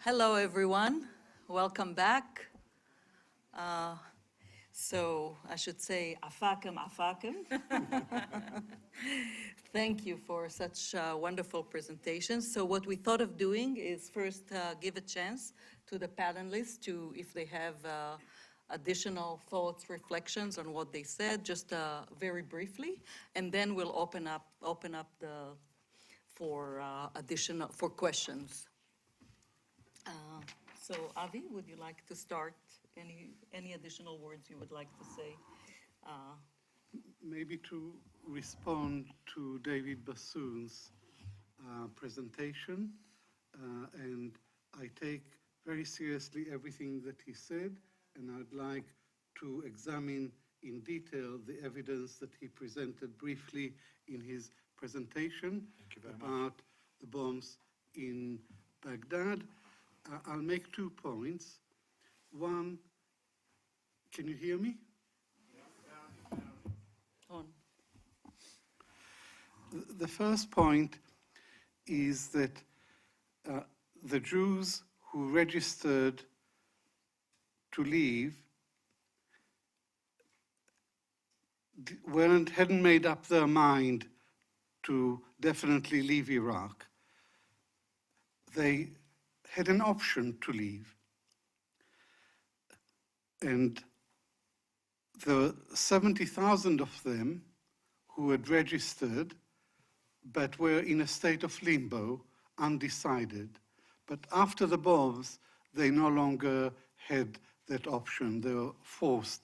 Hello, everyone. Welcome back. So I should say, afakim, afakim. Thank you for such wonderful presentations. So what we thought of doing is first give a chance to the panelists to, if they have additional thoughts, reflections on what they said, just very briefly, and then we'll open up for questions. So Avi, would you like to start? Any additional words you would like to say? Maybe to respond to David Basson's presentation, and I take very seriously everything that he said, and I'd like to examine in detail the evidence that he presented briefly in his presentation about the bombs in Baghdad. I'll make 2 points. One, can you hear me? On. The first point is that the Jews who registered to leave hadn't made up their mind to definitely leave Iraq. They had an option to leave. And there were 70,000 of them who had registered but were in a state of limbo, undecided. But after the bombs, they no longer had that option. They were forced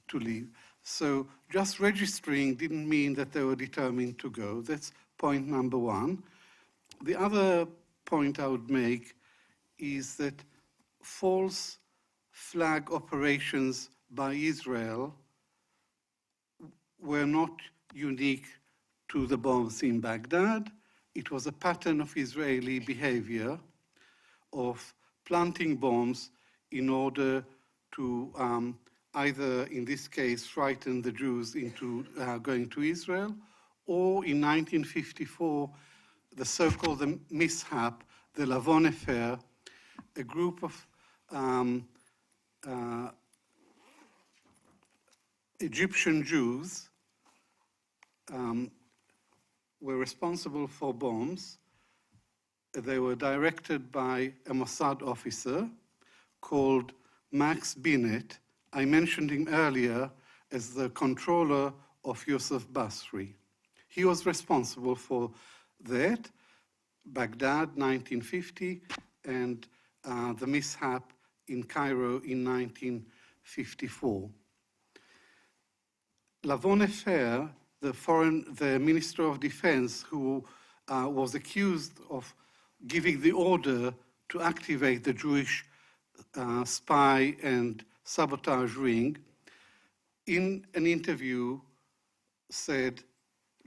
to leave. So just registering didn't mean that they were determined to go. That's point number 1. The other point I would make is that false flag operations by Israel were not unique to the bombs in Baghdad. It was a pattern of Israeli behavior of planting bombs in order to either, in this case, frighten the Jews into going to Israel, or in 1954, the so-called mishap, the Lavon affair, a group of Egyptian Jews were responsible for bombs. They were directed by a Mossad officer called Max Binet. I mentioned him earlier as the controller of Yusuf Basri. He was responsible for that, Baghdad, 1950, and the mishap in Cairo in 1954. Lavon affair, the Minister of Defense, who was accused of giving the order to activate the Jewish spy and sabotage ring, in an interview said,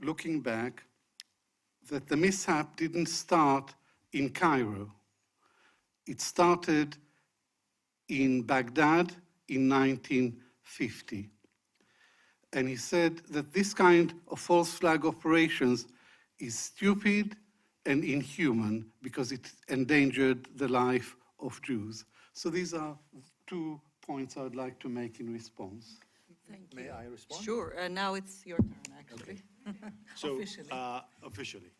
looking back, that the mishap didn't start in Cairo. It started in Baghdad in 1950. And he said that this kind of false flag operations is stupid and inhuman because it endangered the life of Jews. So these are 2 points I would like to make in response. Thank you. May I respond? Sure. Now it's your turn, actually. Okay. So, Officially.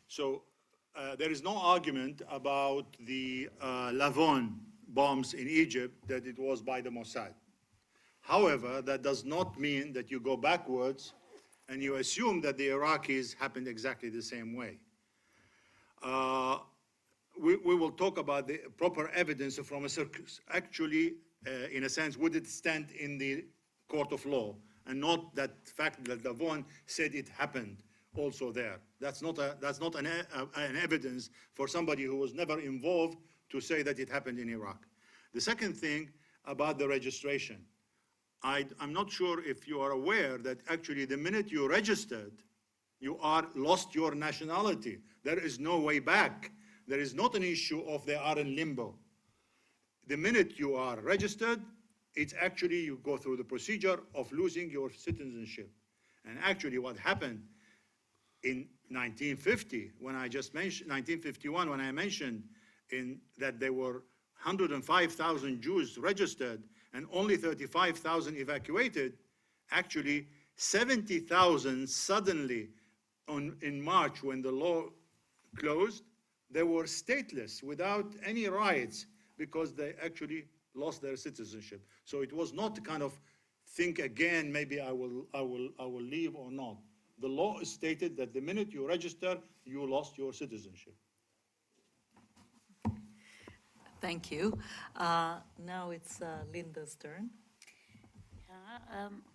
So there is no argument about the Lavon bombs in Egypt that it was by the Mossad. However, that does not mean that you go backwards and you assume that the Iraqis happened exactly the same way. We will talk about the proper evidence from a circus. Actually, in a sense, would it stand in the court of law, and not that fact that Lavon said it happened also there. That's not an evidence for somebody who was never involved to say that it happened in Iraq. The second thing about the registration, I'm not sure if you are aware that actually the minute you registered, you lost your nationality. There is no way back. There is not an issue of they are in limbo. The minute you are registered, it's actually you go through the procedure of losing your citizenship. And actually what happened in 1950, when I just mentioned, 1951, when I mentioned that they were 105,000 Jews registered and only 35,000 evacuated, actually 70,000 suddenly in March when the law closed, they were stateless without any rights because they actually lost their citizenship. So it was not kind of think again, maybe I will leave or not. The law stated that the minute you register, you lost your citizenship. Thank you. Now it's Linda's turn.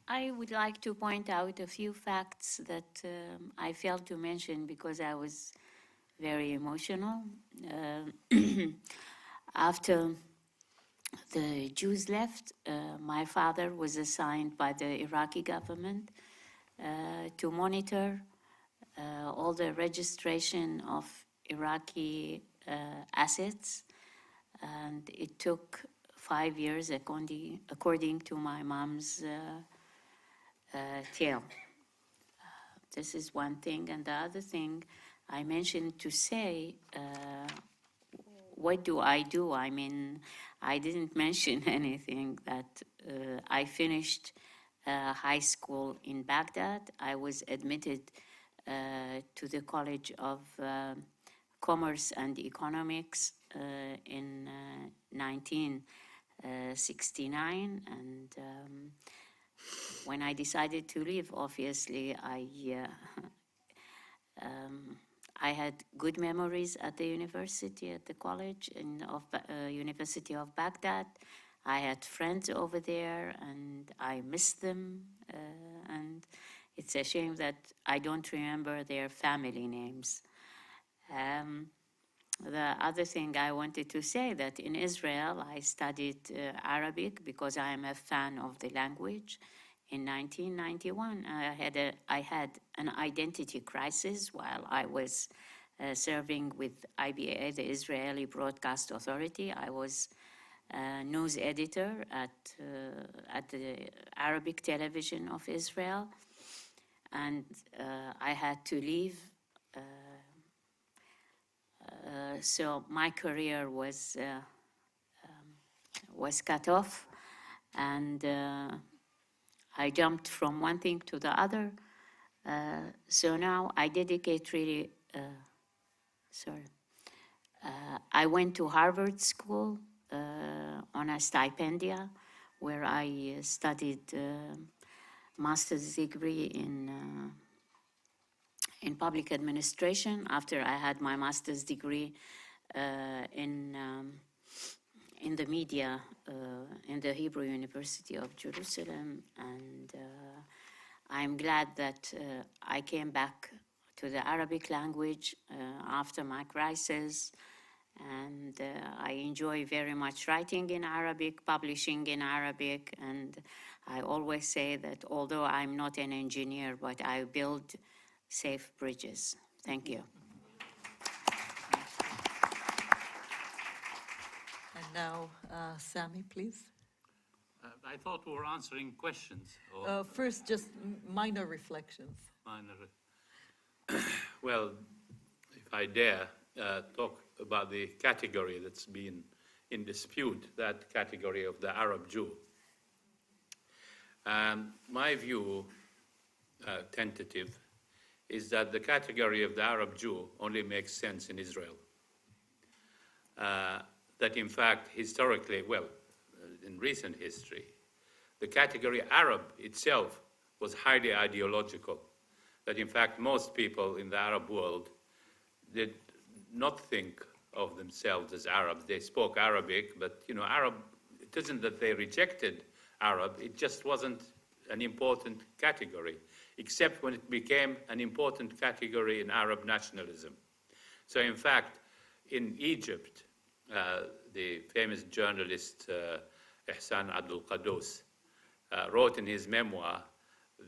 I would like to point out a few facts that I failed to mention because I was very emotional. After the Jews left, my father was assigned by the Iraqi government to monitor all the registration of Iraqi assets, and it took 5 years according to my mom's tale. This is one thing, and the other thing I mentioned to say, what do? I mean, I didn't mention anything that I finished high school in Baghdad. I was admitted to the College of Commerce and Economics in 1969, and when I decided to leave, obviously, I had good memories at the university, at the college of University of Baghdad. I had friends over there, and I missed them. And it's a shame that I don't remember their family names. The other thing I wanted to say that in Israel, I studied Arabic because I am a fan of the language. In 1991, I had an identity crisis while I was serving with IBA, the Israeli Broadcast Authority. I was news editor at the Arabic television of Israel, and I had to leave. So my career was cut off, and I jumped from one thing to the other. So now I dedicate really, I went to Harvard School on a stipendia where I studied master's degree in public administration after I had my master's degree in the media in the Hebrew University of Jerusalem, and I'm glad that I came back to the Arabic language after my crisis, and I enjoy very much writing in Arabic, publishing in Arabic, and I always say that although I'm not an engineer, but I build safe bridges. Thank you. And now, Sami, please. I thought we were answering questions. Or First, just minor reflections. minor. Well, if I dare talk about the category that's been in dispute, that category of the Arab Jew. My view, tentative, is that the category of the Arab Jew only makes sense in Israel. That in fact, historically, in recent history, the category Arab itself was highly ideological. That in fact, most people in the Arab world did not think of themselves as Arabs. They spoke Arabic, but Arab, it isn't that they rejected Arab, it just wasn't an important category, except when it became an important category in Arab nationalism. So in fact, in Egypt, the famous journalist Ihsan Abdul Qaddous wrote in his memoir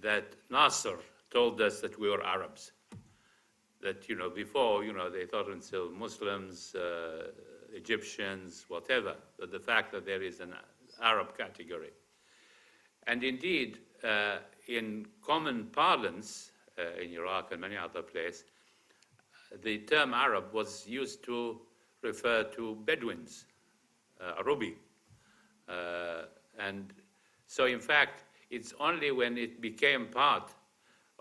that Nasser told us that we were Arabs. That, before, they thought themselves Muslims, Egyptians, whatever, but the fact that there is an Arab category. And indeed, in common parlance, in Iraq and many other places, the term Arab was used to refer to Bedouins, Arubi. And so, in fact, it's only when it became part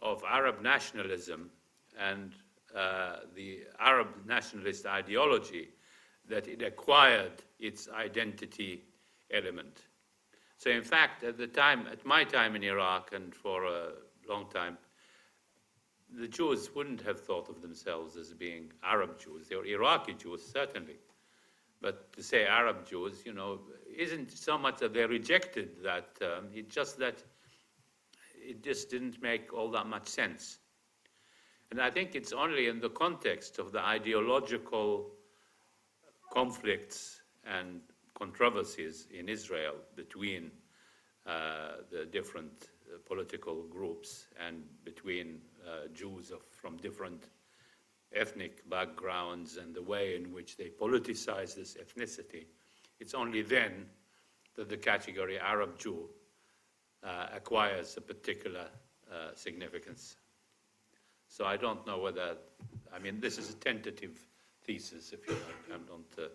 of Arab nationalism and the Arab nationalist ideology that it acquired its identity element. So in fact, at my time in Iraq and for a long time, the Jews wouldn't have thought of themselves as being Arab Jews. They were Iraqi Jews, certainly. But to say Arab Jews, isn't so much that they rejected that term, it's just that it just didn't make all that much sense. And I think it's only in the context of the ideological conflicts and controversies in Israel between the different political groups and between Jews from different ethnic backgrounds and the way in which they politicize this ethnicity. It's only then that the category Arab Jew acquires a particular significance. So I don't know whether, this is a tentative thesis, if you like. I don't.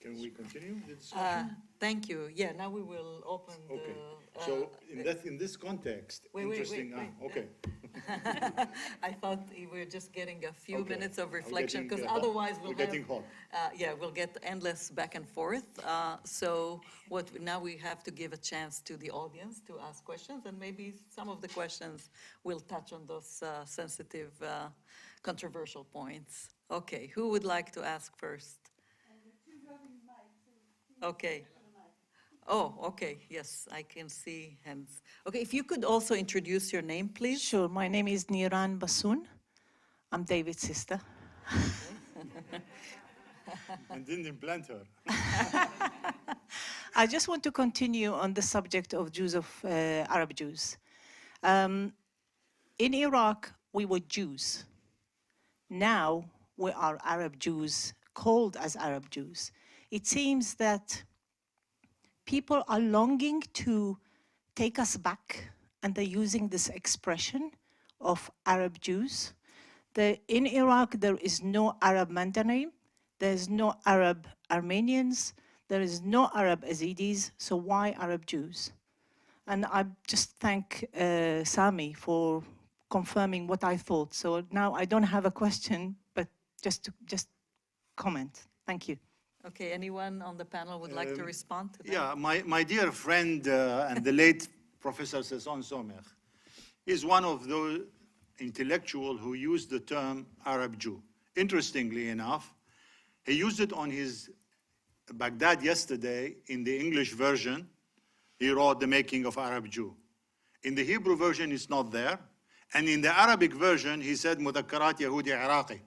Can we continue the discussion? Thank you. Yeah, now we will open Okay. the... So in this context, wait, interesting. wait. Okay. I thought we were just getting a few Okay. minutes of We're reflection, getting, because otherwise we'll we're getting hot. we'll get endless back and forth. So now we have to give a chance to the audience to ask questions, and maybe some of the questions will touch on those sensitive, controversial points. Okay, who would like to ask first? Okay. Oh, okay, yes, I can see hands. Okay, if you could also introduce your name, please. Sure. My name is Niran Basson. I'm David's sister. And didn't implant her. I just want to continue on the subject of Jews, Arab Jews. In Iraq, we were Jews. Now we are Arab Jews, called as Arab Jews. It seems that people are longing to take us back, and they're using this expression of Arab Jews. In Iraq, there is no Arab Mandarin, there is no Arab Armenians, there is no Arab Yazidis, so why Arab Jews? And I just thank Sami for confirming what I thought. So now I don't have a question, but just comment. Thank you. Okay, anyone on the panel would like to respond to that? Yeah, my dear friend and the late Professor Sasson Somer is one of those intellectuals who used the term Arab Jew. Interestingly enough, he used it on his Baghdad yesterday in the English version. He wrote The Making of Arab Jew. In the Hebrew version, it's not there. And in the Arabic version, he said Mudakkarat Yahudi Iraqi.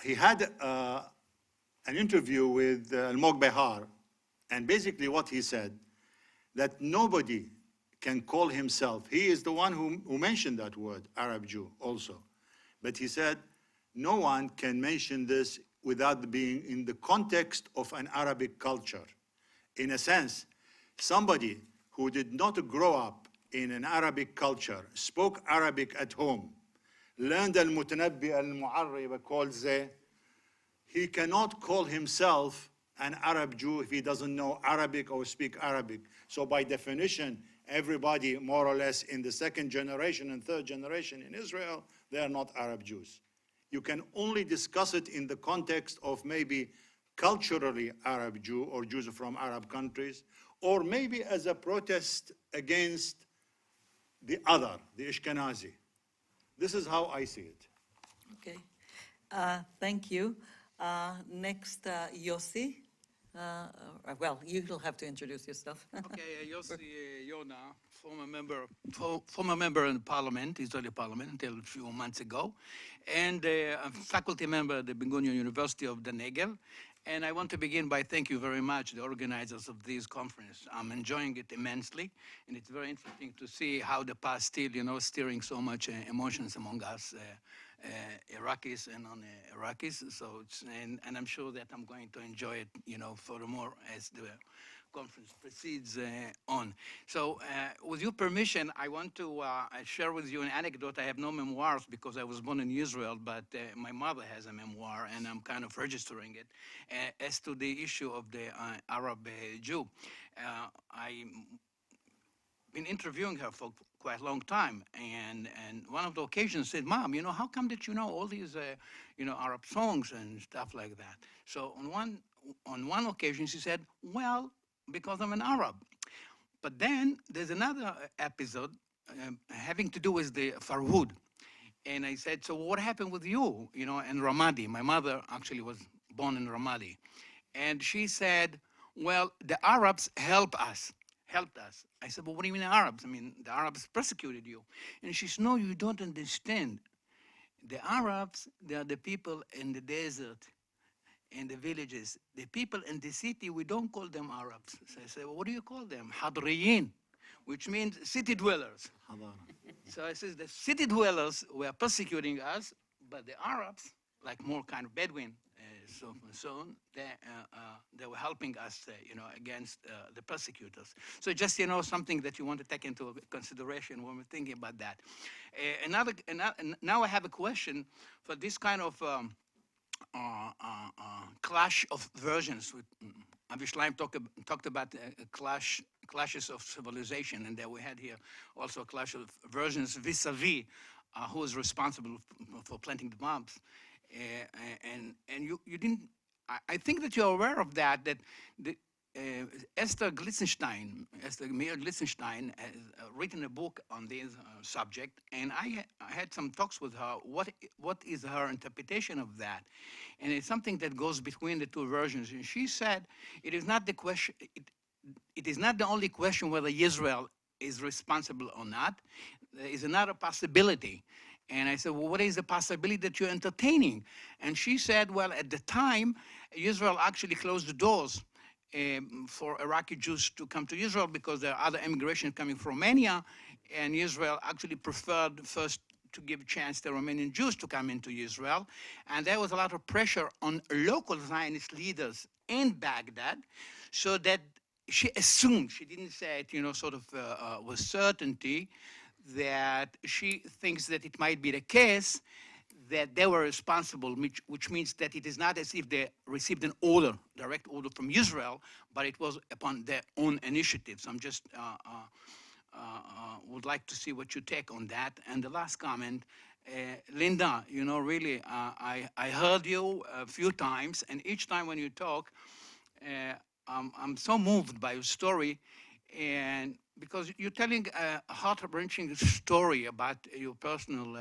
He had an interview with Al-Mog Behar, and basically what he said, that nobody can call himself, he is the one who mentioned that word, Arab Jew also, but he said, no one can mention this without being in the context of an Arabic culture. In a sense, somebody who did not grow up in an Arabic culture, spoke Arabic at home, learned al-mutanabbi al-mu'arrib called ze, he cannot call himself an Arab Jew if he doesn't know Arabic or speak Arabic. So by definition, everybody more or less in the second generation and third generation in Israel, they are not Arab Jews. You can only discuss it in the context of maybe culturally Arab Jew or Jews from Arab countries, or maybe as a protest against the other, the Ashkenazi. This is how I see it. Okay, thank you. Next, Yossi. Well, you will have to introduce yourself. Okay, Yossi Yona, former member in Parliament, Israeli Parliament, until a few months ago, and a faculty member at the Ben Gurion University of the Negev. And I want to begin by thank you very much, the organizers of this conference. I'm enjoying it immensely, and it's very interesting to see how the past still, stirring so much emotions among us Iraqis and on Iraqis. So it's, and I'm sure that I'm going to enjoy it, furthermore as the conference proceeds on. So with your permission, I want to share with you an anecdote. I have no memoirs because I was born in Israel, but my mother has a memoir, and I'm kind of registering it as to the issue of the Arab Jew. I've been interviewing her for quite a long time, and one of the occasions said, "Mom, how come that you know all these, Arab songs and stuff like that?" So on one occasion, she said, "Well, because I'm an Arab." But then there's another episode having to do with the Farhud. And I said, "So what happened with you, in Ramadi?" My mother actually was born in Ramadi. And she said, "Well, the Arabs helped us. I said, "Well, what do you mean Arabs? I mean, the Arabs persecuted you." And she said, "No, you don't understand. The Arabs, they are the people in the desert, in the villages. The people in the city, we don't call them Arabs." So I said, "Well, what do you call them?" "Hadriyin," which means city dwellers. So I said, the city dwellers were persecuting us, but the Arabs, like more kind of Bedouin, so on, they were helping us, against the persecutors. So just, something that you want to take into consideration when we're thinking about that. Now I have a question for this kind of clash of versions. Shlaim talked about clashes of civilization, and that we had here also a clash of versions vis-a-vis who is responsible for planting the bombs. And you didn't, I think that you're aware of that Esther Meir Glitzenstein has written a book on this subject, and I had some talks with her. What is her interpretation of that? And it's something that goes between the two versions. And she said, it is not the question, it is not the only question whether Israel is responsible or not. There is another possibility. And I said, "Well, what is the possibility that you're entertaining?" And she said, "Well, at the time, Israel actually closed the doors for Iraqi Jews to come to Israel because there are other immigration coming from Romania, and Israel actually preferred first to give a chance to Romanian Jews to come into Israel. And there was a lot of pressure on local Zionist leaders in Baghdad, so that she assumed, she didn't say it, sort of with certainty, that she thinks that it might be the case that they were responsible, which means that it is not as if they received an order, direct order from Israel, but it was upon their own initiative." So I'm just would like to see what you take on that. And the last comment, Linda, really, I heard you a few times, and each time when you talk, I'm so moved by your story, and because you're telling a heart-wrenching story about your personal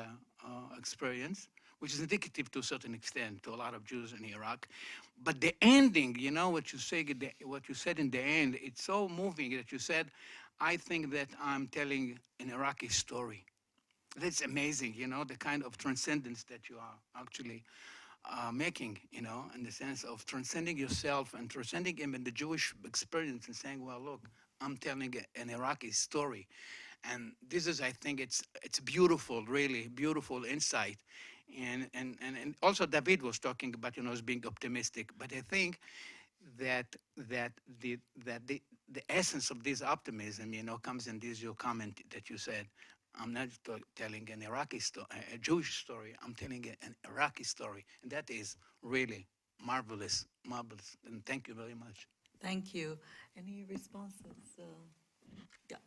experience, which is indicative to a certain extent to a lot of Jews in Iraq. But the ending, what you said in the end, it's so moving that you said, "I think that I'm telling an Iraqi story." That's amazing, the kind of transcendence that you are actually making, in the sense of transcending yourself and transcending even the Jewish experience and saying, "Well, look, I'm telling an Iraqi story." And this is, I think, it's beautiful, really beautiful insight. And also David was talking about, as being optimistic. But I think that the essence of this optimism, comes in this your comment that you said, "I'm not telling an Iraqi story, a Jewish story. I'm telling an Iraqi story," and that is really marvelous. And thank you very much. Thank you. Any responses? Yeah.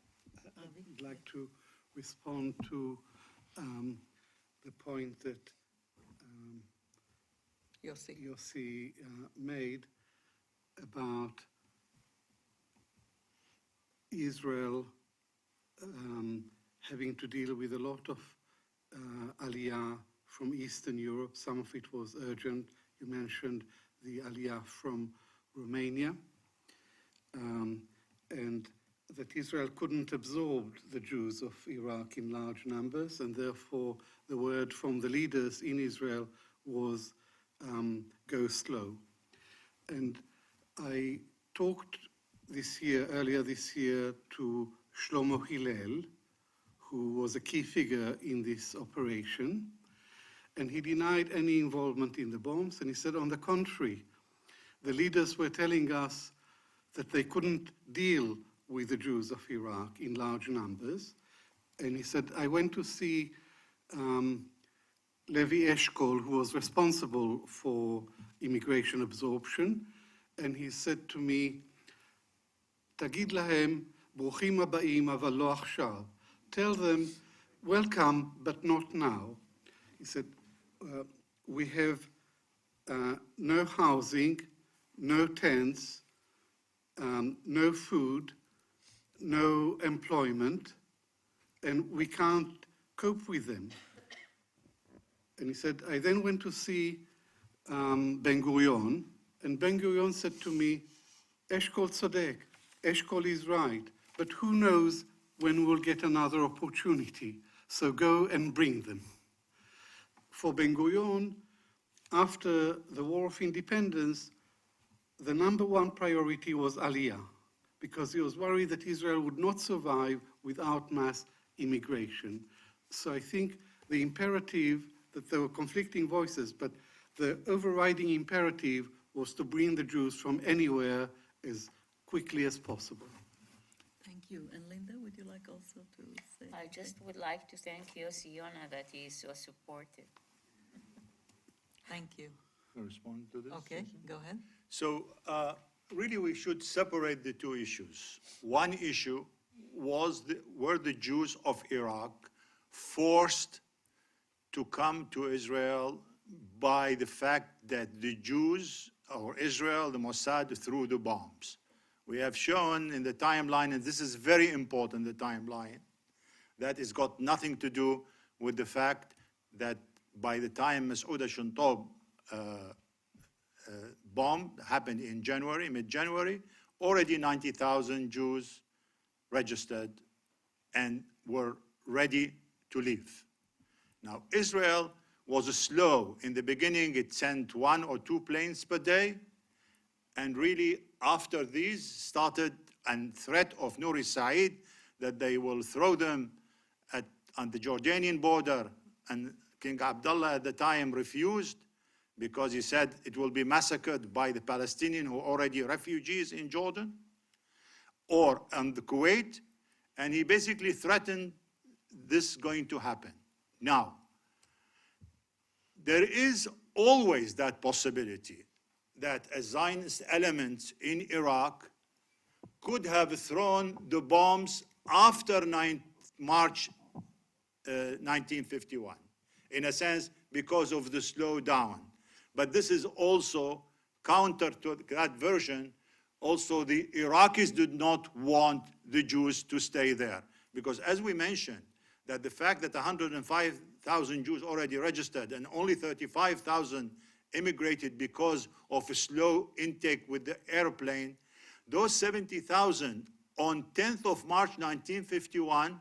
I'd like to respond to the point that Yossi made about Israel having to deal with a lot of aliyah from Eastern Europe. Some of it was urgent. You mentioned the aliyah from Romania, and that Israel couldn't absorb the Jews of Iraq in large numbers, and therefore the word from the leaders in Israel was go slow. And I talked earlier this year, to Shlomo Hillel, who was a key figure in this operation, and he denied any involvement in the bombs, and he said, on the contrary, the leaders were telling us that they couldn't deal with the Jews of Iraq in large numbers. And he said, I went to see Levi Eshkol, who was responsible for immigration absorption, and he said to me, Tagid lahem, bruchim habaim, aval lo achshav. Tell them, welcome, but not now. He said, we have no housing, no tents, no food, no employment, and we can't cope with them. And he said, I then went to see Ben-Gurion, and Ben-Gurion said to me, Eshkol tzodek, Eshkol is right, but who knows when we'll get another opportunity, so go and bring them. For Ben-Gurion, after the War of Independence, the number one priority was Aliyah, because he was worried that Israel would not survive without mass immigration. So I think the imperative, that there were conflicting voices, but the overriding imperative was to bring the Jews from anywhere as quickly as possible. Thank you. And Linda, would you like also to say? I just would like to thank Yossi Yona that he is so supportive. Thank you. Can I respond to this? Okay, go ahead. So really we should separate the two issues. One issue was were the Jews of Iraq forced to come to Israel by the fact that the Jews or Israel, the Mossad, threw the bombs. We have shown in the timeline, and this is very important, the timeline, that it's got nothing to do with the fact that by the time Mas'ouda Shuntob bomb happened in January, mid-January, already 90,000 Jews registered and were ready to leave. Now, Israel was slow. In the beginning, it sent 1 or 2 planes per day, and really after these started a threat of Nuri Said that they will throw them on the Jordanian border, and King Abdullah at the time refused because he said it will be massacred by the Palestinians who are already refugees in Jordan or in the Kuwait, and he basically threatened this going to happen. Now, there is always that possibility that a Zionist element in Iraq could have thrown the bombs after March 1951, in a sense, because of the slowdown. But this is also counter to that version. Also, the Iraqis did not want the Jews to stay there, because as we mentioned, that the fact that 105,000 Jews already registered and only 35,000 immigrated because of a slow intake with the airplane, those 70,000 on 10th of March 1951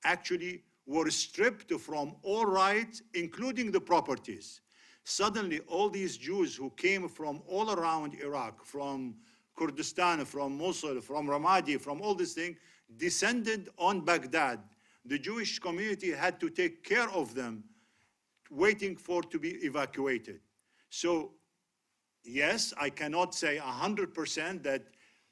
actually were stripped from all rights, including the properties. Suddenly, all these Jews who came from all around Iraq, from Kurdistan, from Mosul, from Ramadi, from all these things, descended on Baghdad. The Jewish community had to take care of them, waiting for to be evacuated. So, yes, I cannot say 100% that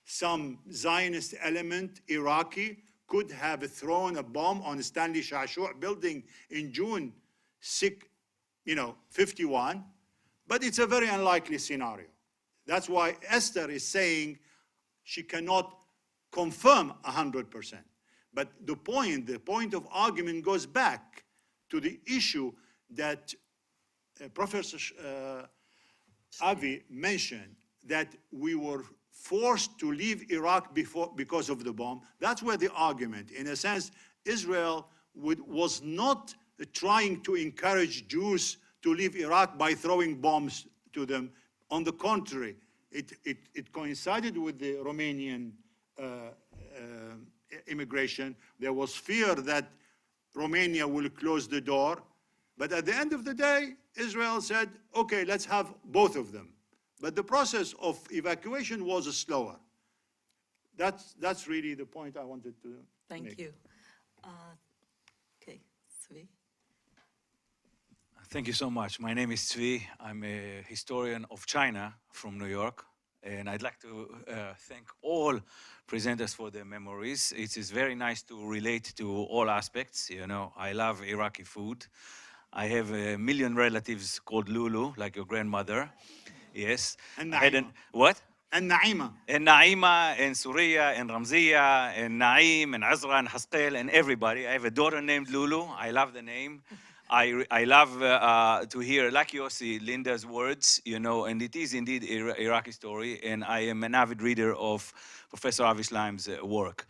some Zionist element, Iraqi, could have thrown a bomb on Stanley Shashua building in June 51, but it's a very unlikely scenario. That's why Esther is saying she cannot confirm 100%. But the point of argument goes back to the issue that Professor Avi mentioned, that we were forced to leave Iraq because of the bomb. That's where the argument, in a sense, Israel was not trying to encourage Jews to leave Iraq by throwing bombs to them. On the contrary, it coincided with the Romanian immigration. There was fear that Romania will close the door. But at the end of the day, Israel said, okay, let's have both of them. But the process of evacuation was slower. That's really the point I wanted to make. Thank you. Okay, Zvi. Thank you so much. My name is Tzvi. I'm a historian of China from New York. And I'd like to thank all presenters for their memories. It is very nice to relate to all aspects. You know, I love Iraqi food. I have a million relatives called Lulu, like your grandmother. Yes. And I had Naima. what? And Naima. And Naima, and Surya, and Ramziya, and Naim, and Azra, and Hasqel, and everybody. I have a daughter named Lulu. I love the name. I love to hear, like Yossi, Linda's words, you know, and it is indeed Iraqi story, and I am an avid reader of Professor Avi Shlaim's work.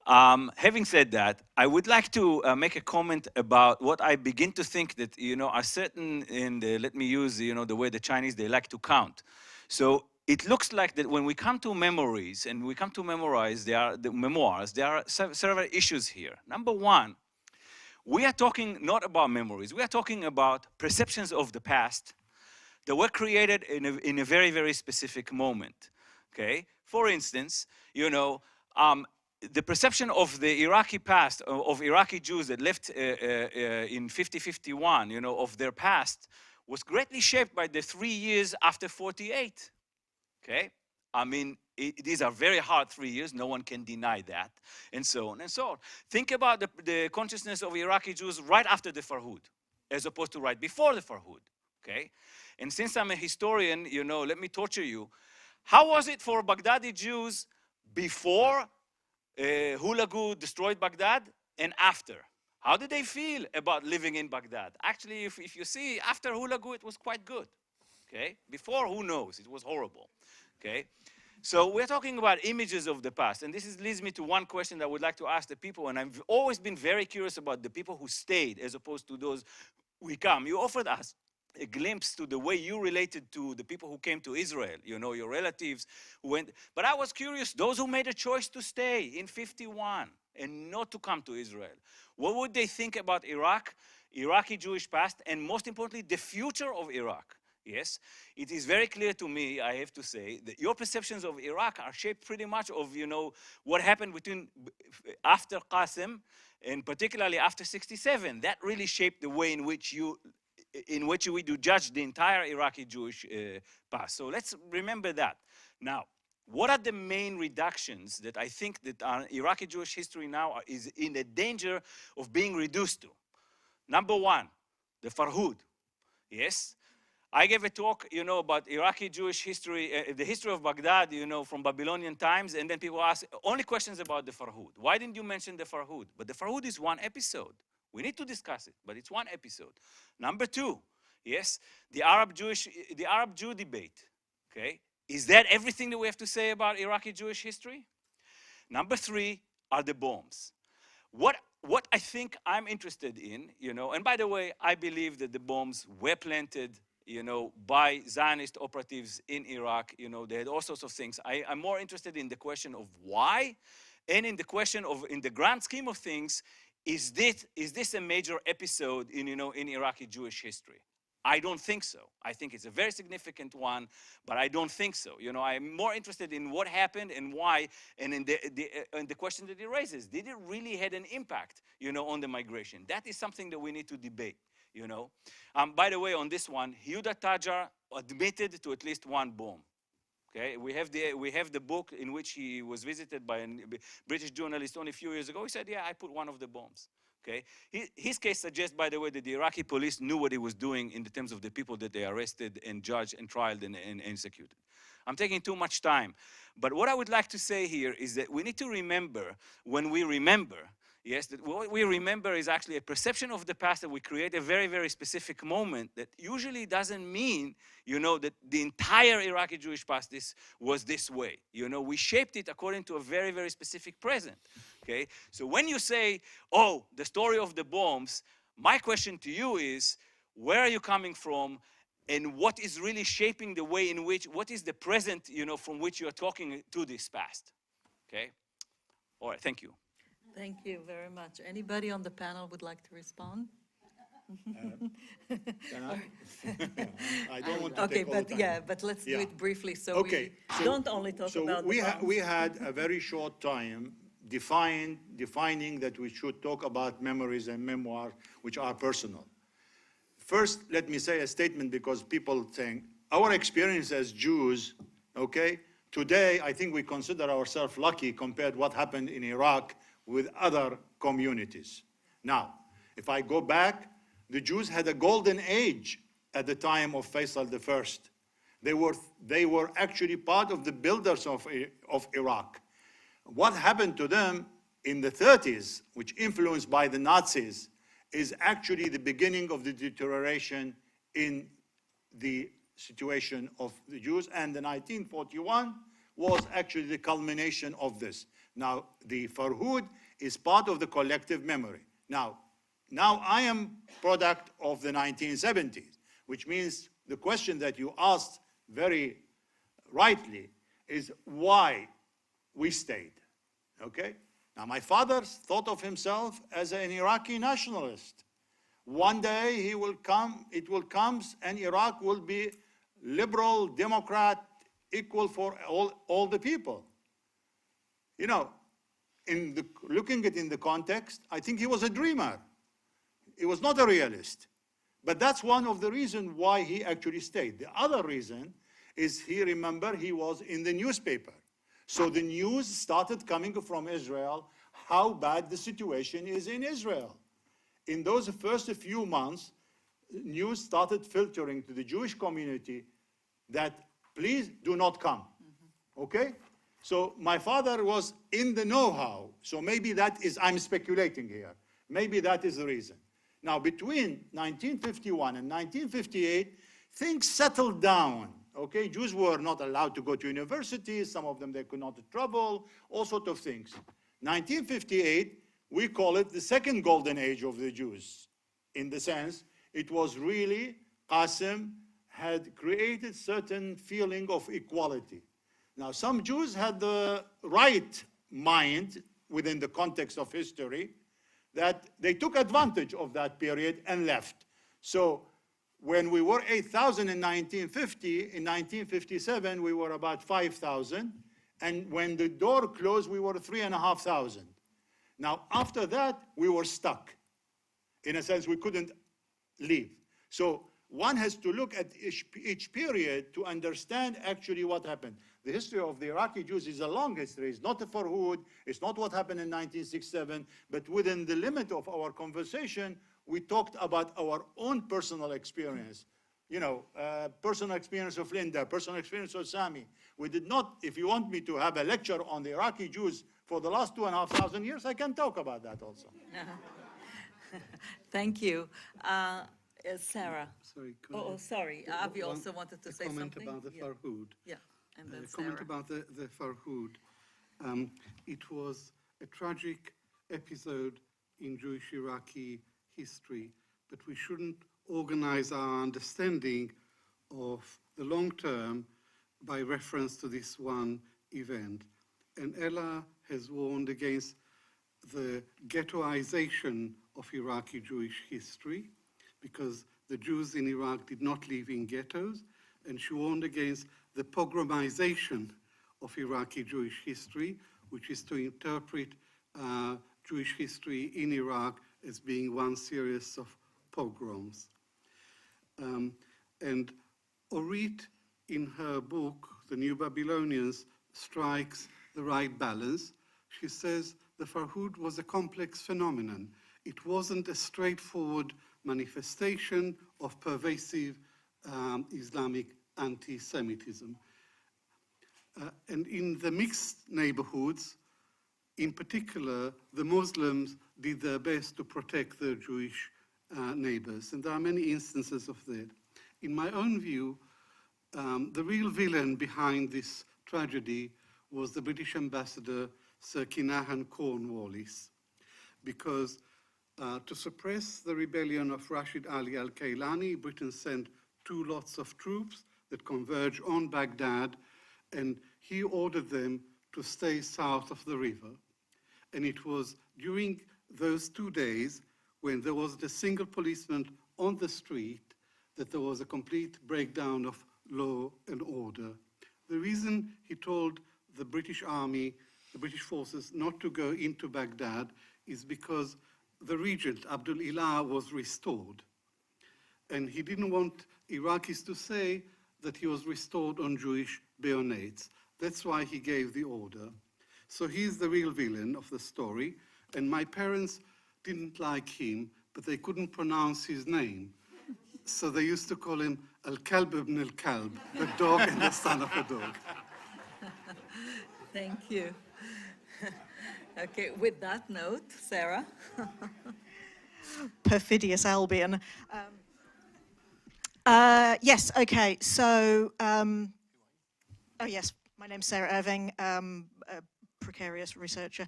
Having said that, I would like to make a comment about what I begin to think that, you know, are certain, and let me use, you know, the way the Chinese, they like to count. So it looks like that when we come to memories, and we come to memorize, there are several issues here. Number one, we are talking not about memories. We are talking about perceptions of the past that were created in a very, very specific moment, okay? For instance, you know, the perception of the Iraqi past, of Iraqi Jews that left in 50-51, you know, of their past, was greatly shaped by the 3 years after 48, okay? I mean, these are very hard 3 years, no one can deny that, and so on and so on. Think about the consciousness of Iraqi Jews right after the Farhud, as opposed to right before the Farhud, okay? And since I'm a historian, you know, let me torture you. How was it for Baghdadi Jews before Hulagu destroyed Baghdad and after? How did they feel about living in Baghdad? Actually, if you see, after Hulagu, it was quite good, okay? Before, who knows, it was horrible. Okay, so we're talking about images of the past, and this leads me to one question that I would like to ask the people, and I've always been very curious about the people who stayed as opposed to those who come. You offered us a glimpse to the way you related to the people who came to Israel, you know, your relatives who went, but I was curious, those who made a choice to stay in 51 and not to come to Israel, what would they think about Iraq, Iraqi Jewish past, and most importantly, the future of Iraq? Yes, it is very clear to me, I have to say, that your perceptions of Iraq are shaped pretty much of, you know, what happened after Qasim, and particularly after 67. That really shaped the way in which we do judge the entire Iraqi Jewish past. So let's remember that. Now, what are the main reductions that I think that our Iraqi Jewish history now is in the danger of being reduced to? Number one, the Farhud. Yes. I gave a talk, you know, about Iraqi Jewish history, the history of Baghdad, you know, from Babylonian times, and then people ask only questions about the Farhud. Why didn't you mention the Farhud? But the Farhud is one episode. We need to discuss it, but it's one episode. Number two, yes, the Arab-Jew debate, okay? Is that everything that we have to say about Iraqi Jewish history? Number three are the bombs. What I think I'm interested in, you know, and by the way, I believe that the bombs were planted, you know, by Zionist operatives in Iraq. You know, they had all sorts of things. I'm more interested in the question of why, and in the question of, in the grand scheme of things, is this a major episode in, you know, in Iraqi Jewish history? I don't think so. I think it's a very significant one, but I don't think so. You know, I'm more interested in what happened and why, and in the question that it raises. Did it really had an impact, you know, on the migration? That is something that we need to debate. You know, by the way, on this one, Yehuda Tajar admitted to at least one bomb. Okay, we have the book in which he was visited by a British journalist only a few years ago. He said, "Yeah, I put one of the bombs." Okay, his case suggests, by the way, that the Iraqi police knew what he was doing in the terms of the people that they arrested and judged and trialed and executed. I'm taking too much time, but what I would like to say here is that we need to remember when we remember. Yes, that what we remember is actually a perception of the past that we create a very, very specific moment that usually doesn't mean, you know, that the entire Iraqi Jewish past was this way. You know, we shaped it according to a very, very specific present, okay? So when you say, oh, the story of the bombs, my question to you is, where are you coming from? And what is really shaping the way in which, what is the present, you know, from which you are talking to this past, okay? All right, thank you. Thank you very much. Anybody on the panel would like to respond? Can I? I don't want to Okay, take all the but time. yeah, but let's do Yeah. it briefly, so Okay, we don't only talk about the bombs. we had a very short time defining that we should talk about memories and memoirs, which are personal. First, let me say a statement because people think our experience as Jews, okay, today I think we consider ourselves lucky compared to what happened in Iraq with other communities. Now, if I go back, the Jews had a golden age at the time of Faisal I. They were actually part of the builders of Iraq. What happened to them in the 30s, which influenced by the Nazis, is actually the beginning of the deterioration in the situation of the Jews, and the 1941 was actually the culmination of this. Now, the Farhud is part of the collective memory. Now I am product of the 1970s, which means the question that you asked very rightly is why we stayed, okay? Now, my father thought of himself as an Iraqi nationalist. One day he will come, it will come, and Iraq will be liberal, democrat, equal for all the people. You know, looking at it in the context, I think he was a dreamer. He was not a realist. But that's one of the reasons why he actually stayed. The other reason is remember, he was in the newspaper. So the news started coming from Israel, how bad the situation is in Israel. In those first few months, news started filtering to the Jewish community that please do not come, okay? So my father was in the know-how, so maybe that is, I'm speculating here, maybe that is the reason. Now, between 1951 and 1958, things settled down, okay? Jews were not allowed to go to universities, some of them they could not travel, all sorts of things. 1958, we call it the second golden age of the Jews, in the sense it was really, Qasim had created certain feeling of equality. Now, some Jews had the right mind within the context of history that they took advantage of that period and left. So when we were 8,000 in 1950, in 1957, we were about 5,000. And when the door closed, we were 3,500. Now, after that, we were stuck. In a sense, we couldn't leave. So one has to look at each period to understand actually what happened. The history of the Iraqi Jews is a long history. It's not the Farhud, it's not what happened in 1967, but within the limit of our conversation, we talked about our own personal experience. You know, personal experience of Linda, personal experience of Sami. We did not, if you want me to have a lecture on the Iraqi Jews for the last 2,500 years, I can talk about that also. Thank you. Sarah. Sorry. Sorry. Avi also wanted to say something. A comment about the Farhud. Yeah, and then Comment Sarah. about the Farhud. It was a tragic episode in Jewish Iraqi history, but we shouldn't organize our understanding of the long term by reference to this one event. And Ella has warned against the ghettoization of Iraqi Jewish history, because the Jews in Iraq did not live in ghettos, and she warned against the pogromization of Iraqi Jewish history, which is to interpret Jewish history in Iraq as being one series of pogroms. And Orit, in her book, The New Babylonians, strikes the right balance. She says the Farhud was a complex phenomenon. It wasn't a straightforward manifestation of pervasive Islamic anti-Semitism. And in the mixed neighborhoods, in particular, the Muslims did their best to protect their Jewish neighbors. And there are many instances of that. In my own view, the real villain behind this tragedy was the British ambassador, Sir Kinahan Cornwallis, because to suppress the rebellion of Rashid Ali al-Kailani, Britain sent 2 lots of troops that converged on Baghdad, and he ordered them to stay south of the river. And it was during those 2 days when there wasn't a single policeman on the street that there was a complete breakdown of law and order. The reason he told the British army, the British forces, not to go into Baghdad is because the regent, Abdul Ilah, was restored. and he didn't want Iraqis to say that he was restored on Jewish bayonets. That's why he gave the order. So he's the real villain of the story, and my parents didn't like him, but they couldn't pronounce his name. So they used to call him Al-Kalb ibn al-Kalb, the dog and the son of a dog. Thank you. Okay, with that note, Sarah. Perfidious Albion. Yes, okay, so, oh yes, my name's Sarah Irving, a precarious researcher.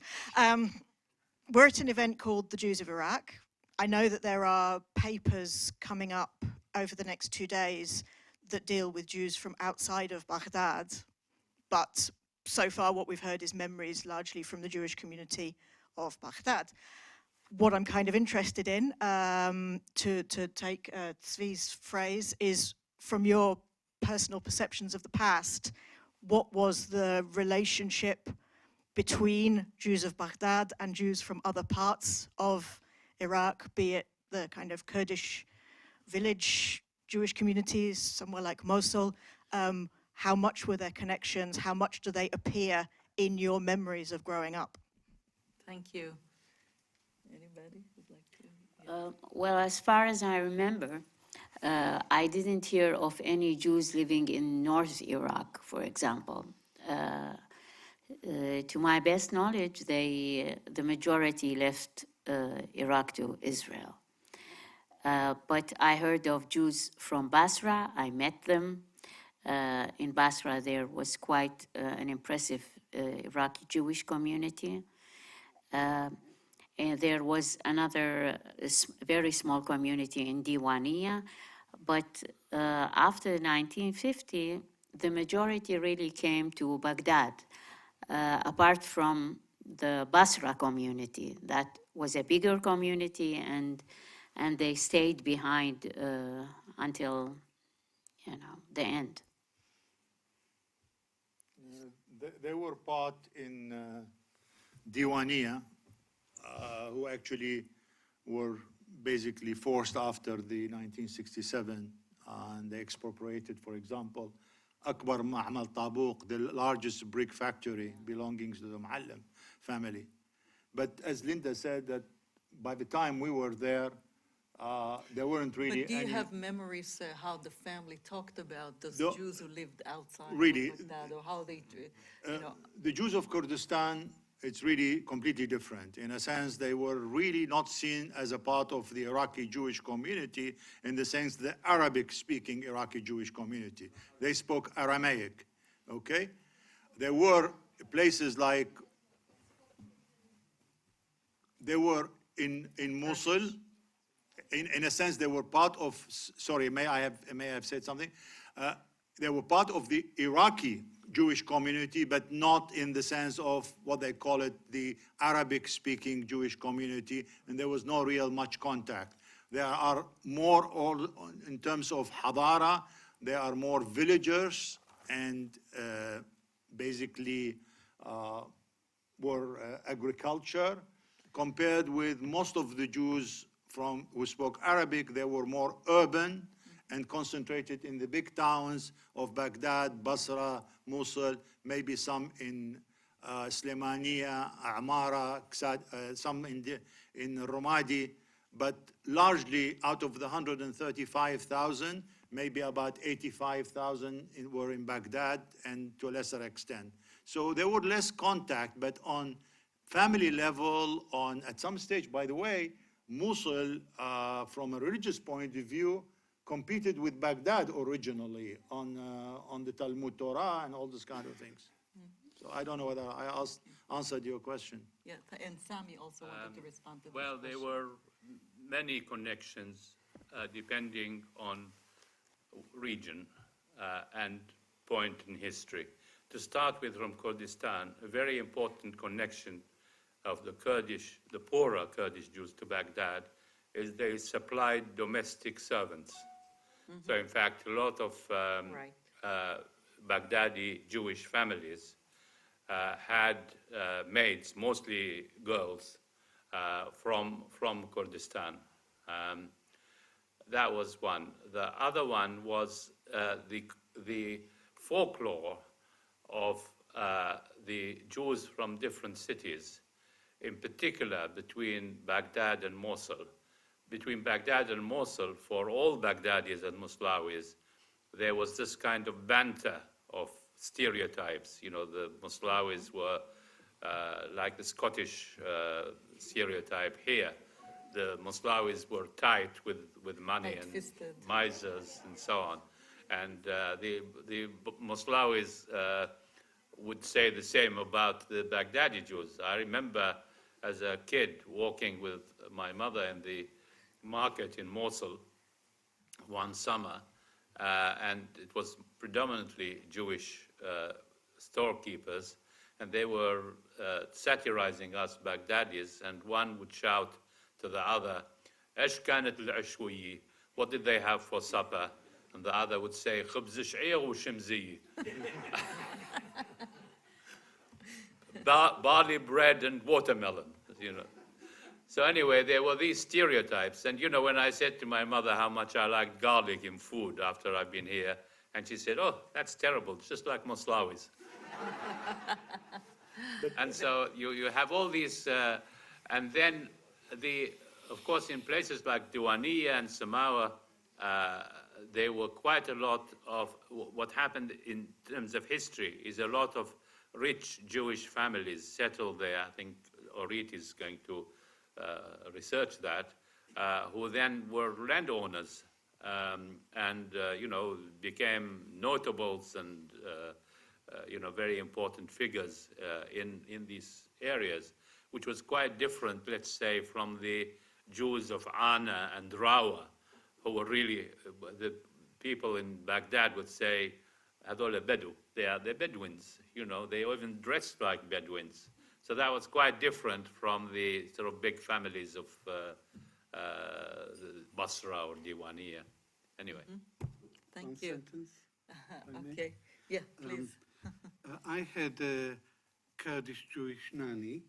We're at an event called The Jews of Iraq. I know that there are papers coming up over the next 2 days that deal with Jews from outside of Baghdad, but so far what we've heard is memories largely from the Jewish community of Baghdad. What I'm kind of interested in, to take Tzvi's phrase, is from your personal perceptions of the past, what was the relationship between Jews of Baghdad and Jews from other parts of Iraq, be it the kind of Kurdish village Jewish communities, somewhere like Mosul? How much were their connections? How much do they appear in your memories of growing up? Thank you. Anybody would like to? Well, as far as I remember, I didn't hear of any Jews living in North Iraq, for example. To my best knowledge, the majority left Iraq to Israel. But I heard of Jews from Basra. I met them. In Basra, there was quite an impressive Iraqi Jewish community. And there was another very small community in Diwania. But after 1950, the majority really came to Baghdad, apart from the Basra community. That was a bigger community, and they stayed behind until, the end. They were part in Diwania, who actually were basically forced after the 1967, and they expropriated, for example, Akbar Ma'mal Tabuq, the largest brick factory belonging to the Muallim family. But as Linda said, that by the time we were there weren't really But do you any... have memories how the family talked about those The- Jews who lived outside Really, of Baghdad, or how they, The Jews of Kurdistan, it's really completely different. In a sense, they were really not seen as a part of the Iraqi Jewish community, in the sense the Arabic-speaking Iraqi Jewish community. They spoke Aramaic, okay? There were places like, they were in Mosul. In a sense, they were part of, sorry, may I have said something? They were part of the Iraqi Jewish community, but not in the sense of what they call it, the Arabic-speaking Jewish community, and there was no real much contact. There are more, all in terms of Hadara, there are more villagers, and basically were agriculture, compared with most of the Jews who spoke Arabic. They were more urban and concentrated in the big towns of Baghdad, Basra, Mosul, maybe some in Sulaimaniya, Amara, some in Ramadi, but largely out of the 135,000, maybe about 85,000 were in Baghdad, and to a lesser extent. So there were less contact, but on family level, at some stage, by the way, Mosul, from a religious point of view, competed with Baghdad originally on the Talmud Torah and all those kind of things. So I don't know whether I answered your question. yeah, and Sami also wanted to respond to Well, this there question. were many connections depending on region and point in history. To start with, from Kurdistan, a very important connection of the poorer Kurdish Jews to Baghdad is they supplied domestic servants. So in fact, a lot of Right. Baghdadi Jewish families had maids, mostly girls, from Kurdistan. that was one. The other one was the folklore of the Jews from different cities, in particular between Baghdad and Mosul. Between Baghdad and Mosul, for all Baghdadis and Moslawis, there was this kind of banter of stereotypes. You know, the Moslawis were like the Scottish stereotype here. The Moslawis were tight with money and Tight-fisted. misers and so on. And the Moslawis would say the same about the Baghdadi Jews. I remember as a kid walking with my mother in the market in Mosul one summer, and it was predominantly Jewish storekeepers, and they were satirizing us Baghdadis, and one would shout to the other, "Esh kanat al-ashwiyi," what did they have for supper? And the other would say, "Khubz sh'ir wa shimzi," barley bread and watermelon, you know. So anyway, there were these stereotypes. And you know, when I said to my mother how much I liked garlic in food after I've been here, and she said, "Oh, that's terrible, it's just like Moslawis." And so you have all these, and then of course, in places like Diwaniyah and Samawa, there were quite a lot of, what happened in terms of history is a lot of rich Jewish families settled there. I think Orit is going to research that, who then were landowners and, you know, became notables and, you know, very important figures in these areas, which was quite different, let's say, from the Jews of Ana and Rawa, who were really, the people in Baghdad would say, "Hadol Bedu," they're Bedouins, you know, they even dressed like Bedouins. So that was quite different from the sort of big families of Basra or Diwaniyah. Anyway. Thank One you. sentence, if I may. Okay, yeah, please. I had a Kurdish Jewish nanny,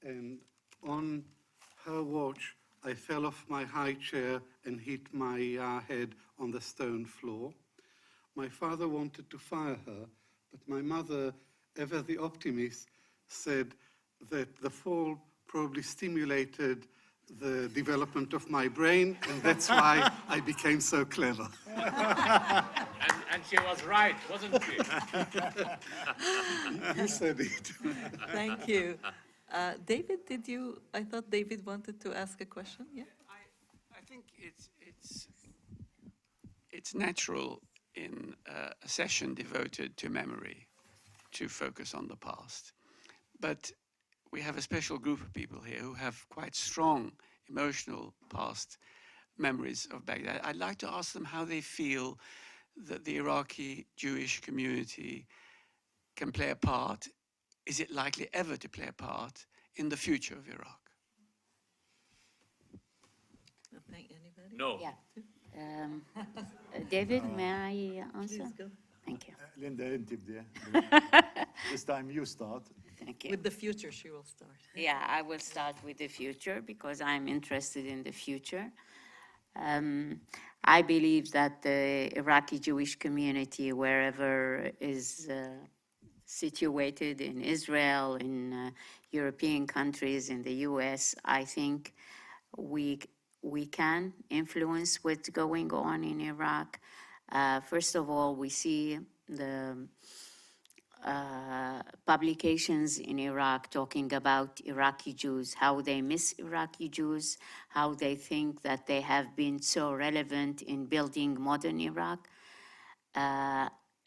and on her watch, I fell off my high chair and hit my head on the stone floor. My father wanted to fire her, but my mother, ever the optimist, said that the fall probably stimulated the development of my brain, and that's why I became so clever. And she was right, wasn't she? You said it. Thank you. David, I thought David wanted to ask a question, yeah? I think it's natural in a session devoted to memory to focus on the past. But we have a special group of people here who have quite strong emotional past memories of Baghdad. I'd like to ask them how they feel that the Iraqi Jewish community can play a part. Is it likely ever to play a part in the future of Iraq? Thank anybody? No. Yeah. David, may I answer? Please go. Thank you. Linda, انت بدي. This time you start. Thank you. With the future, she will start. Yeah, I will start with the future because I'm interested in the future. I believe that the Iraqi Jewish community, wherever is situated in Israel, in European countries, in the US, I think we can influence what's going on in Iraq. First of all, we see the publications in Iraq talking about Iraqi Jews, how they miss Iraqi Jews, how they think that they have been so relevant in building modern Iraq.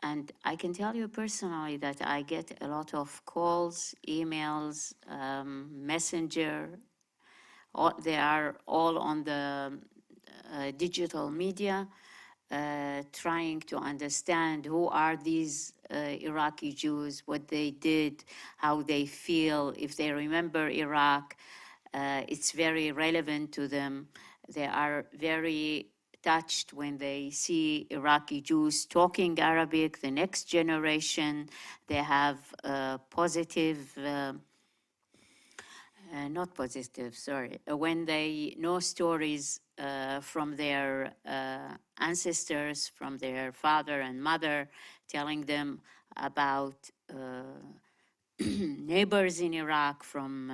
And I can tell you personally that I get a lot of calls, emails, messenger. They are all on the digital media, trying to understand who are these Iraqi Jews, what they did, how they feel, if they remember Iraq. It's very relevant to them. They are very touched when they see Iraqi Jews talking Arabic, the next generation. They have positive not positive, sorry, when they know stories from their ancestors, from their father and mother, telling them about neighbors in Iraq, from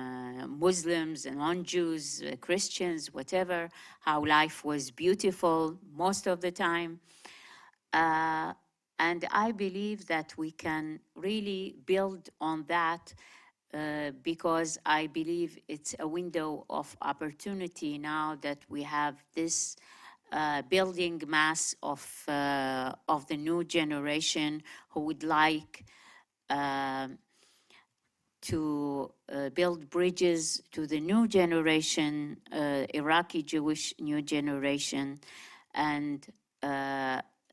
Muslims and non-Jews, Christians, whatever, how life was beautiful most of the time. And I believe that we can really build on that because I believe it's a window of opportunity now that we have this building mass of the new generation who would like to build bridges to the new generation, Iraqi Jewish new generation, and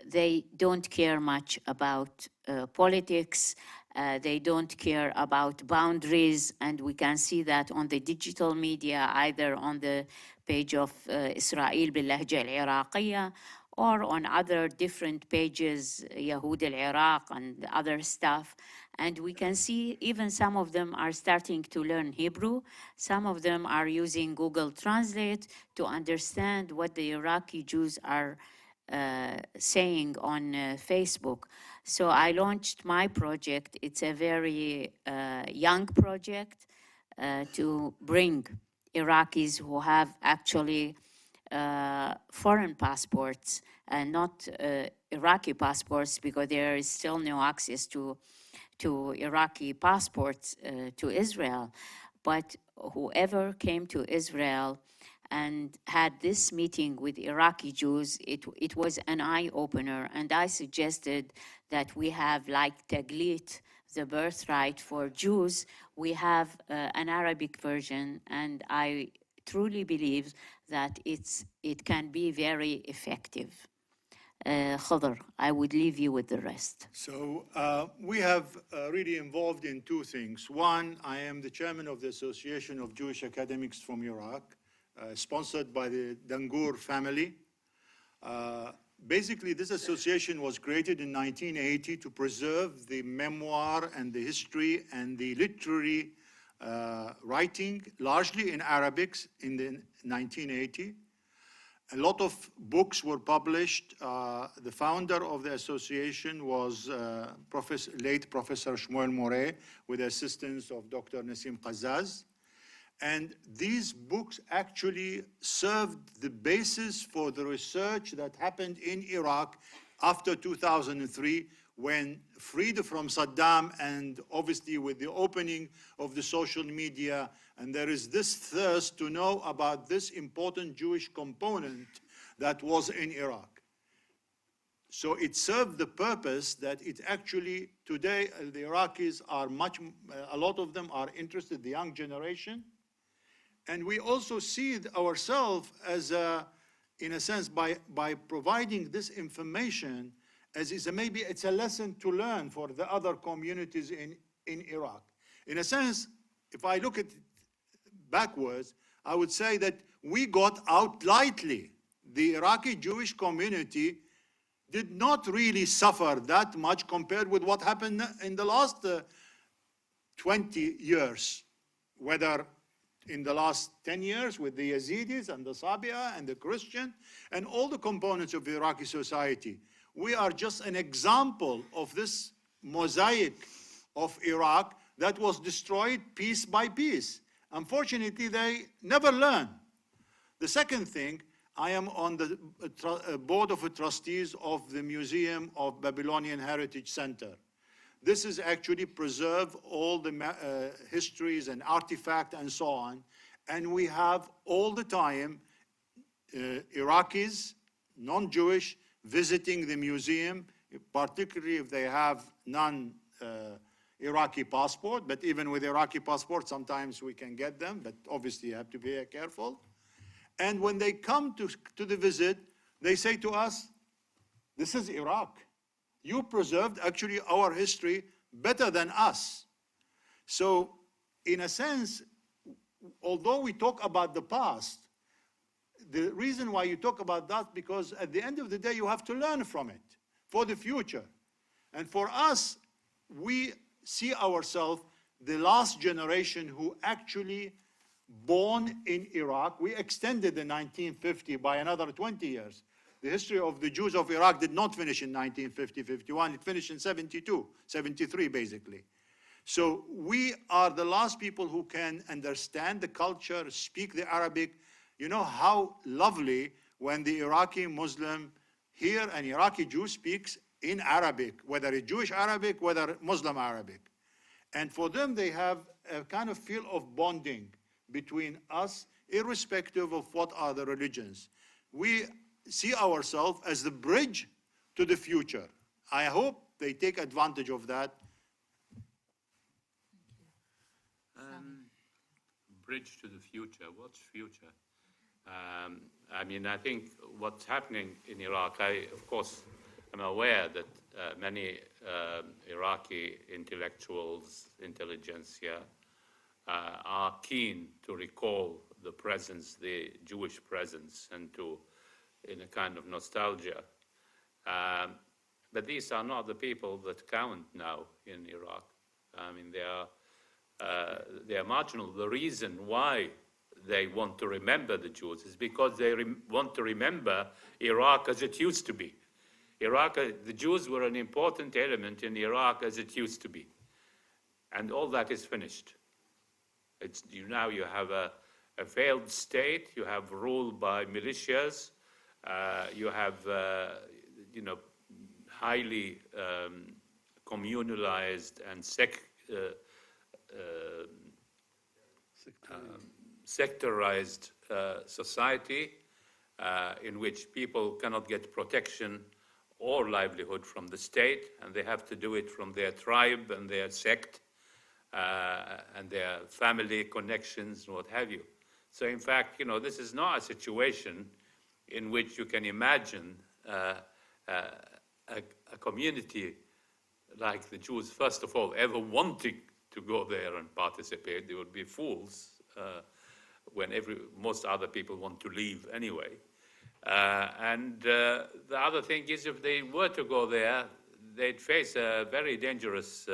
they don't care much about politics. They don't care about boundaries, and we can see that on the digital media, either on the page of Israel باللهجة العراقية or on other different pages, Yahud al-Iraq and other stuff. And we can see even some of them are starting to learn Hebrew. Some of them are using Google Translate to understand what the Iraqi Jews are saying on Facebook. So I launched my project. It's a very young project to bring Iraqis who have actually foreign passports and not Iraqi passports, because there is still no access to Iraqi passports to Israel. But whoever came to Israel and had this meeting with Iraqi Jews, it was an eye-opener. And I suggested that we have, like Taglit, the birthright for Jews, we have an Arabic version, and I truly believe that it can be very effective. Khadr, I would leave you with the rest. So we have really involved in two things. One, I am the chairman of the Association of Jewish Academics from Iraq, sponsored by the Dangour family. Basically, this association was created in 1980 to preserve the memoir and the history and the literary writing, largely in Arabic, in the 1980. A lot of books were published. The founder of the association was late Professor Shmuel Moreh, with the assistance of Dr. Nassim Qazzaz. And these books actually served the basis for the research that happened in Iraq after 2003, when freed from Saddam, and obviously with the opening of the social media, and there is this thirst to know about this important Jewish component that was in Iraq. So it served the purpose that it actually, today, the Iraqis are a lot of them are interested, the young generation. And we also see ourselves as, in a sense, by providing this information, as maybe it's a lesson to learn for the other communities in Iraq. In a sense, if I look at it backwards, I would say that we got out lightly. The Iraqi Jewish community did not really suffer that much compared with what happened in the last 20 years, whether in the last 10 years with the Yazidis and the Sabia and the Christian and all the components of the Iraqi society. We are just an example of this mosaic of Iraq that was destroyed piece by piece. Unfortunately, they never learn. The second thing, I am on the board of trustees of the Museum of Babylonian Heritage Center. This is actually preserve all the histories and artifacts and so on. And we have all the time Iraqis, non-Jewish, visiting the museum, particularly if they have non-Iraqi passport. But even with Iraqi passport, sometimes we can get them, but obviously you have to be very careful. And when they come to the visit, they say to us, this is Iraq. You preserved actually our history better than us. So in a sense, although we talk about the past, the reason why you talk about that, because at the end of the day, you have to learn from it for the future. And for us, we see ourselves the last generation who actually born in Iraq. We extended the 1950 by another 20 years. The history of the Jews of Iraq did not finish in 1950-51. It finished in 72, 73 basically. So we are the last people who can understand the culture, speak the Arabic. You know how lovely when the Iraqi Muslim here, an Iraqi Jew speaks in Arabic, whether it's Jewish Arabic, whether Muslim Arabic. And for them, they have a kind of feel of bonding between us, irrespective of what are the religions. We see ourselves as the bridge to the future. I hope they take advantage of that. Bridge to the future. What's future? I mean, I think what's happening in Iraq, of course, I'm aware that many Iraqi intellectuals, intelligentsia, are keen to recall the presence, the Jewish presence, and to, in a kind of nostalgia. But these are not the people that count now in Iraq. I mean, they are marginal. The reason why they want to remember the Jews is because they want to remember Iraq as it used to be. Iraq, the Jews were an important element in Iraq as it used to be. And all that is finished. Now you have a failed state, you have rule by militias, you have, highly communalized and sectorized society in which people cannot get protection or livelihood from the state, and they have to do it from their tribe and their sect and their family connections and what have you. So in fact, this is not a situation in which you can imagine a community like the Jews, first of all, ever wanting to go there and participate. They would be fools when most other people want to leave anyway. And the other thing is, if they were to go there, they'd face a very dangerous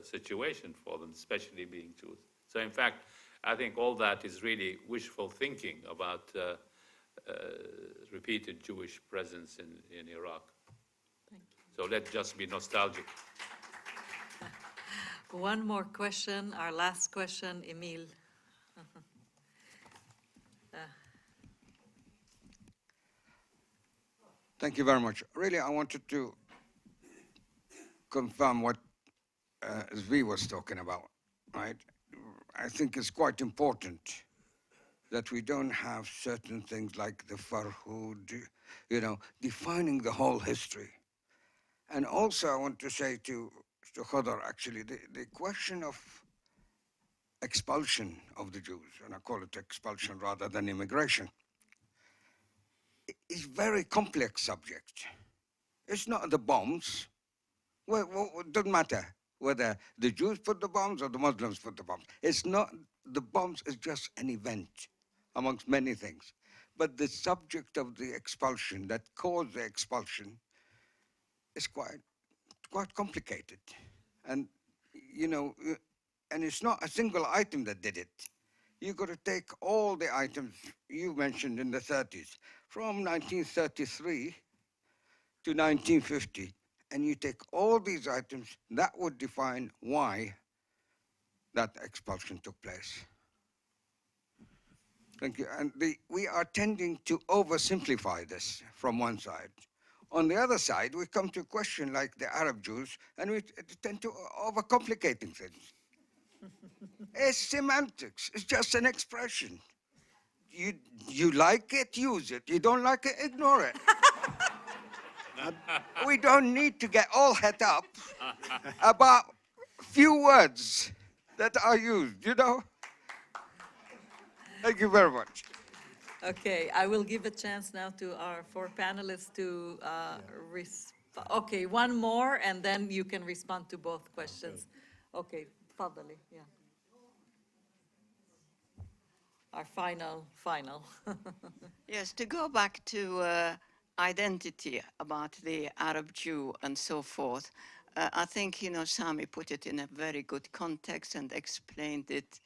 situation for them, especially being Jews. So in fact, I think all that is really wishful thinking about repeated Jewish presence in Iraq. Thank you. So let's just be nostalgic. One more question, our last question, Emil. Thank you very much. Really, I wanted to confirm what Zvi was talking about, right? I think it's quite important that we don't have certain things like the Farhud, defining the whole history. And also, I want to say to Khadr, actually, the question of expulsion of the Jews, and I call it expulsion rather than immigration, is very complex subject. It's not the bombs. Well, it doesn't matter whether the Jews put the bombs or the Muslims put the bombs. It's not, the bombs is just an event amongst many things. But the subject of the expulsion that caused the expulsion is quite complicated. And, and it's not a single item that did it. You've got to take all the items you mentioned in the 30s, from 1933 to 1950, and you take all these items, that would define why that expulsion took place. Thank you. And we are tending to oversimplify this from one side. On the other side, we come to a question like the Arab Jews, and we tend to overcomplicating things. It's semantics. It's just an expression. You like it, use it. You don't like it, ignore it. We don't need to get all het up about few words that are used, Thank you very much. Okay, I will give a chance now to our four panelists to respond. Okay, one more, and then you can respond to both questions. Okay, Fadali, yeah. Our final. Yes, to go back to identity about the Arab Jew and so forth, I think, Sami put it in a very good context and explained it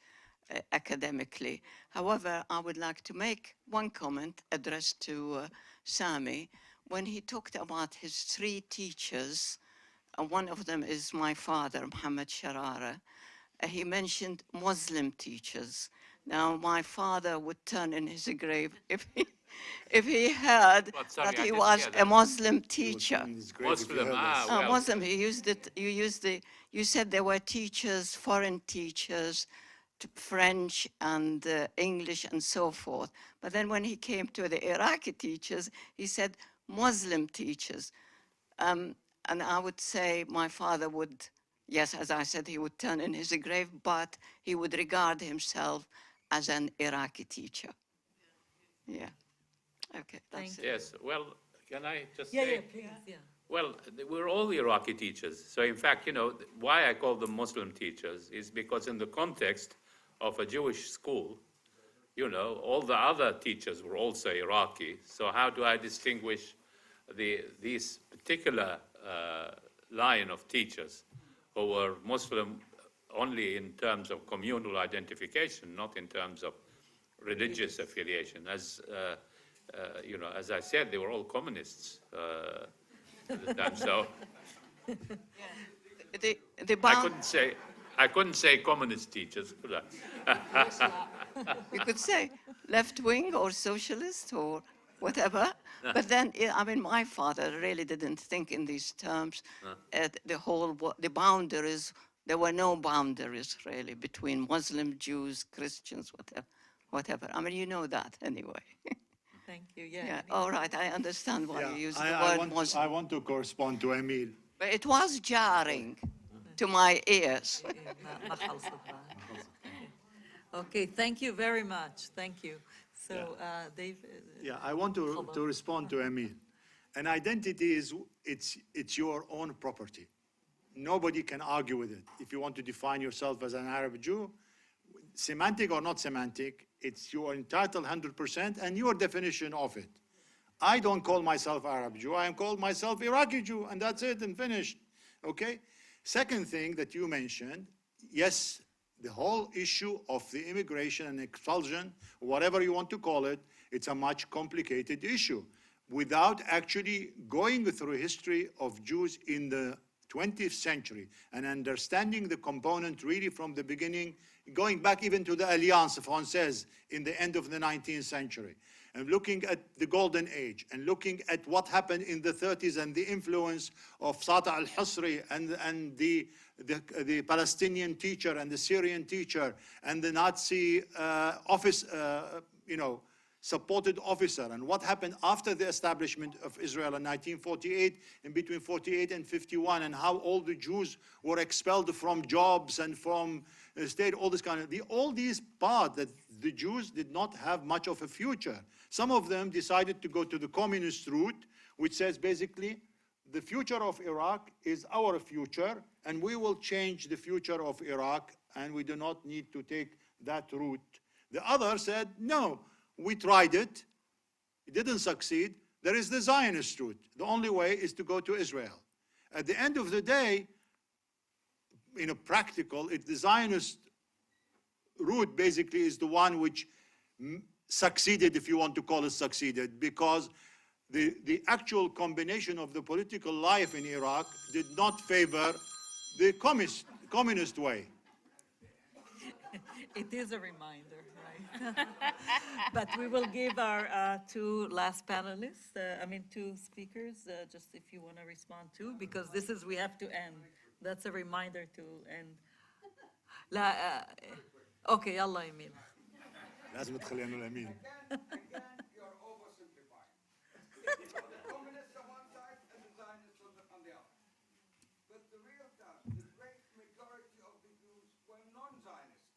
academically. However, I would like to make one comment addressed to Sami. When he talked about his 3 teachers, one of them is my father, Muhammad Sharara, he mentioned Muslim teachers. Now, my father would turn in his grave if he heard What, sorry, that I he didn't was hear a that. Muslim teacher. Muslim, well. Muslim, he used it, you said there were teachers, foreign teachers, French and English and so forth. But then when he came to the Iraqi teachers, he said Muslim teachers. And I would say my father would, yes, as I said, he would turn in his grave, but he would regard himself as an Iraqi teacher. Yeah. Okay, that's it. Yes, well, can I just Yeah, say? yeah, please, yeah. Well, we're all Iraqi teachers. So in fact, why I call them Muslim teachers is because in the context of a Jewish school, all the other teachers were also Iraqi. So how do I distinguish these particular line of teachers who were Muslim only in terms of communal identification, not in terms of religious affiliation? As I said, they were all communists at the time. So I couldn't say communist teachers, could I? You could say left wing or socialist or whatever. But then, my father really didn't think in these terms. The boundaries, there were no boundaries really between Muslim, Jews, Christians, whatever. You know that anyway. Thank you, yeah. Yeah, all right, I understand why you used the I word want Muslim. to correspond to Emil. But it was jarring to my ears. Okay, thank you very much. Thank you. So, Dave. Yeah, I want to respond to Emil. An identity it's your own property. Nobody can argue with it. If you want to define yourself as an Arab Jew, semantic or not semantic, you are entitled 100% and your definition of it. I don't call myself Arab Jew. I am called myself Iraqi Jew, and that's it and finished. Okay? Second thing that you mentioned, yes, the whole issue of the immigration and expulsion, whatever you want to call it, it's a much complicated issue. Without actually going through history of Jews in the 20th century and understanding the component really from the beginning, going back even to the Alliance Française in the end of the 19th century, and looking at the Golden Age, and looking at what happened in the 30s and the influence of Sata al-Husri and the Palestinian teacher and the Syrian teacher and the Nazi supported officer, and what happened after the establishment of Israel in 1948, in between 48 and 51, and how all the Jews were expelled from jobs and from the state, all this kind of, all these parts that the Jews did not have much of a future. Some of them decided to go to the communist route, which says basically, the future of Iraq is our future, and we will change the future of Iraq, and we do not need to take that route. The other said, no, we tried it didn't succeed. There is the Zionist route. The only way is to go to Israel. At the end of the day, in a practical, the Zionist route basically is the one which succeeded, if you want to call it succeeded, because the actual combination of the political life in Iraq did not favor the communist way. It is a reminder, right? But we will give our two last panelists, two speakers, just if you want to respond to, because we have to end. That's a reminder to end. Okay, يلا يمين. لازم تخلينا الأمين. You're oversimplifying. The communists on one side and the Zionists on the other. But the real task, the great majority of the Jews were non-Zionists.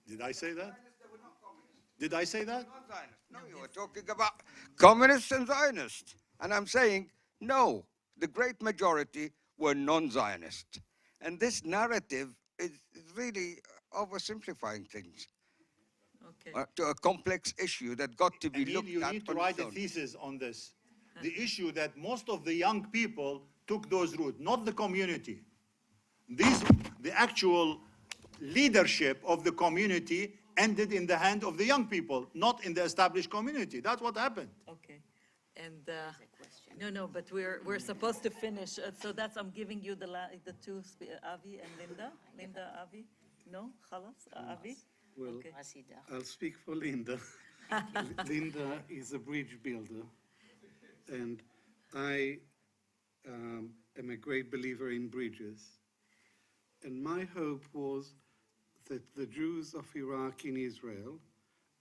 Did I say that? They were not communists. Did I say that? Non-Zionists. No, you were talking about communists and Zionists. And I'm saying, no, the great majority were non-Zionists. And this narrative is really oversimplifying things. Okay. To a complex issue that got to be Emil, looked you at. need to write a thesis on this. The issue that most of the young people took those routes, not the community. The actual leadership of the community ended in the hand of the young people, not in the established community. That's what happened. Okay. And, no, but we're supposed to finish. So I'm giving you the two, Avi and Linda. Linda, Avi? No? Khalas? Avi? Well, Okay. I'll speak for Linda. Linda is a bridge builder, and I am a great believer in bridges. And my hope was that the Jews of Iraq in Israel,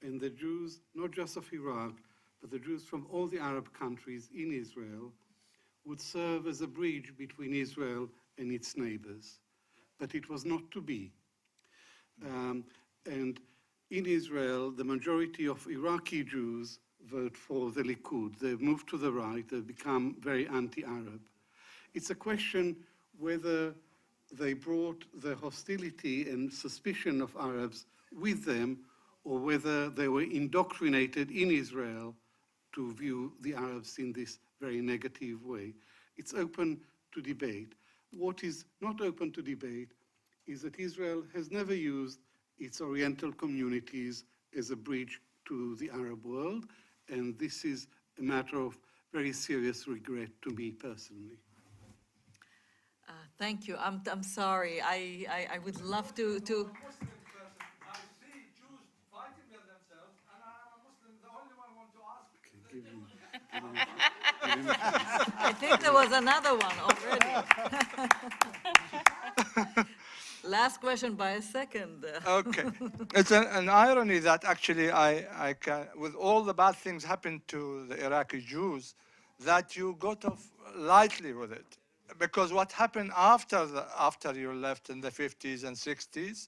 and the Jews, not just of Iraq, but the Jews from all the Arab countries in Israel, would serve as a bridge between Israel and its neighbors. But it was not to be. And in Israel, the majority of Iraqi Jews vote for the Likud. They've moved to the right, they've become very anti-Arab. It's a question whether they brought the hostility and suspicion of Arabs with them, or whether they were indoctrinated in Israel to view the Arabs in this very negative way. It's open to debate. What is not open to debate is that Israel has never used its Oriental communities as a bridge to the Arab world, and this is a matter of very serious regret to me personally. Thank you. I'm sorry. I would love to. I see Jews fighting with themselves, and I'm a Muslim, the only one who want to ask. I think there was another one already. Last question by a second. Okay. It's an irony that actually I can, with all the bad things happened to the Iraqi Jews, that you got off lightly with it. Because what happened after you left in the 50s and 60s,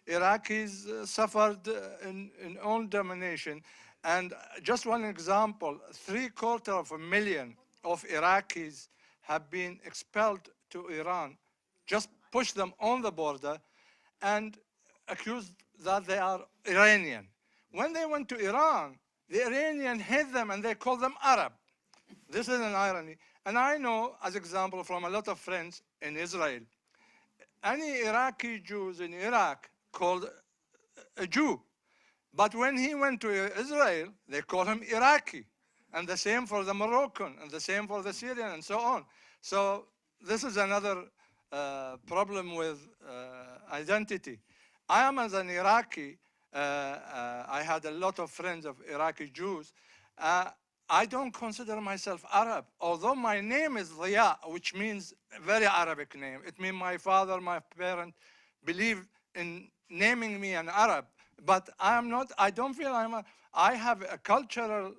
Iraqis suffered in own domination. And just one example, 750,000 of Iraqis have been expelled to Iran, just push them on the border and accused that they are Iranian. When they went to Iran, the Iranian hate them and they call them Arab. This is an irony. And I know, as example, from a lot of friends in Israel, any Iraqi Jews in Iraq called a Jew. But when he went to Israel, they call him Iraqi. And the same for the Moroccan, and the same for the Syrian, and so on. So this is another problem with identity. I am as an Iraqi, I had a lot of friends of Iraqi Jews. I don't consider myself Arab, although my name is Ziya, which means a very Arabic name. It means my father, my parent believed in naming me an Arab, but I am not, I don't feel I have a cultural,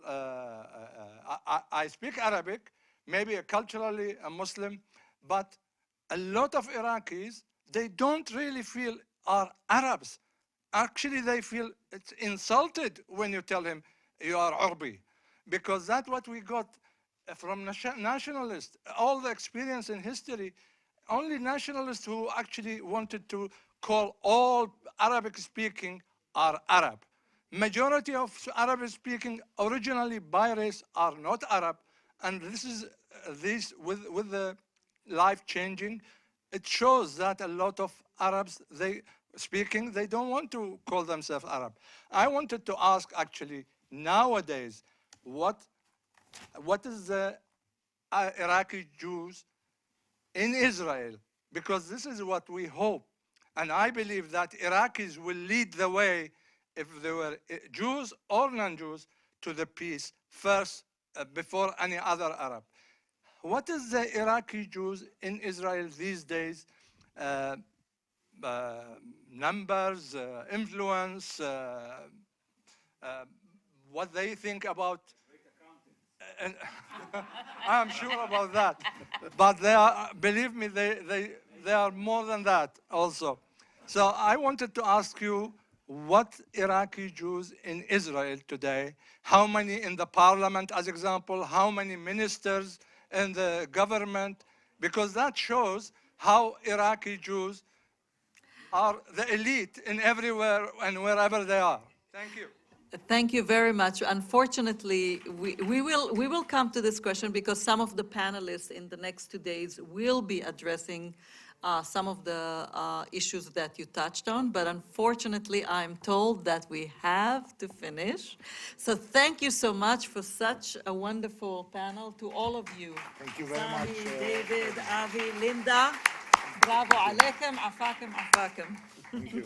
I speak Arabic, maybe culturally a Muslim, but a lot of Iraqis, they don't really feel are Arabs. Actually, they feel it's insulted when you tell him you are Urbi. Because that's what we got from nationalists. All the experience in history, only nationalists who actually wanted to call all Arabic speaking are Arab. Majority of Arabic speaking originally by race are not Arab. And this is with the life changing, it shows that a lot of Arabs, they don't want to call themselves Arab. I wanted to ask actually nowadays, what is the Iraqi Jews in Israel? Because this is what we hope. And I believe that Iraqis will lead the way, if they were Jews or non-Jews, to the peace first before any other Arab. What is the Iraqi Jews in Israel these days? Numbers, influence, what they think about. And I'm sure about that. But they are, believe me, they are more than that also. So I wanted to ask you, what Iraqi Jews in Israel today, how many in the parliament, as example, how many ministers in the government, because that shows how Iraqi Jews are the elite in everywhere and wherever they are. Thank you. Thank you very much. Unfortunately, we will come to this question because some of the panelists in the next 2 days will be addressing some of the issues that you touched on, but unfortunately, I'm told that we have to finish. So thank you so much for such a wonderful panel, to all of you. Thank you very Sami, much. David, Avi, Linda. Bravo عليكم, عفاكم. Thank you.